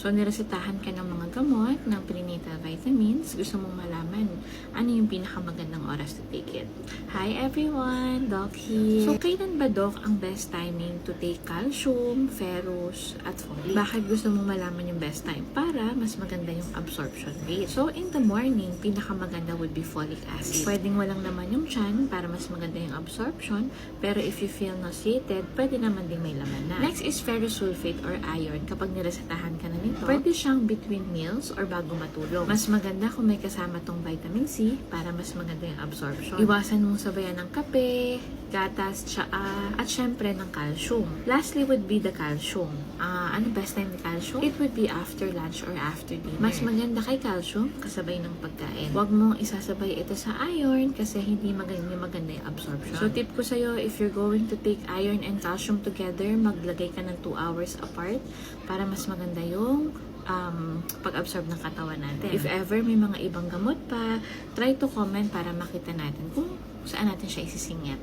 So, niresetahan ka ng mga gamot ng prenatal vitamins. Gusto mong malaman ano yung pinakamagandang oras to take it. Hi everyone! Doc here. So, kailan ba, Doc, ang best timing to take calcium, ferrous, at folic? Bakit gusto mong malaman yung best time? Para mas maganda yung absorption rate. So, in the morning, pinakamaganda would be folic acid. Pwedeng walang naman yung tiyan para mas maganda yung absorption. Pero if you feel nauseated, pwede naman din may laman na. Next is ferrous sulfate or iron. Kapag niresetahan ka na nito, pwede siyang between meals or bago matulog. Mas maganda kung may kasama tong vitamin C para mas maganda yung absorption. Iwasan mong sabayan ng kape, gatas, tsaa, at syempre ng calcium. Lastly would be the calcium. Ano best time ni calcium? It would be after lunch or after dinner. Mas maganda kay calcium kasabay ng pagkain. Huwag mong isasabay ito sa iron kasi hindi maganda yung absorption. So tip ko sa'yo, if you're going to take iron and calcium together, maglagay ka ng 2 hours apart para mas maganda yung pag-absorb ng katawan natin. If ever may mga ibang gamot pa, try to comment para makita natin kung saan natin siya isisingit.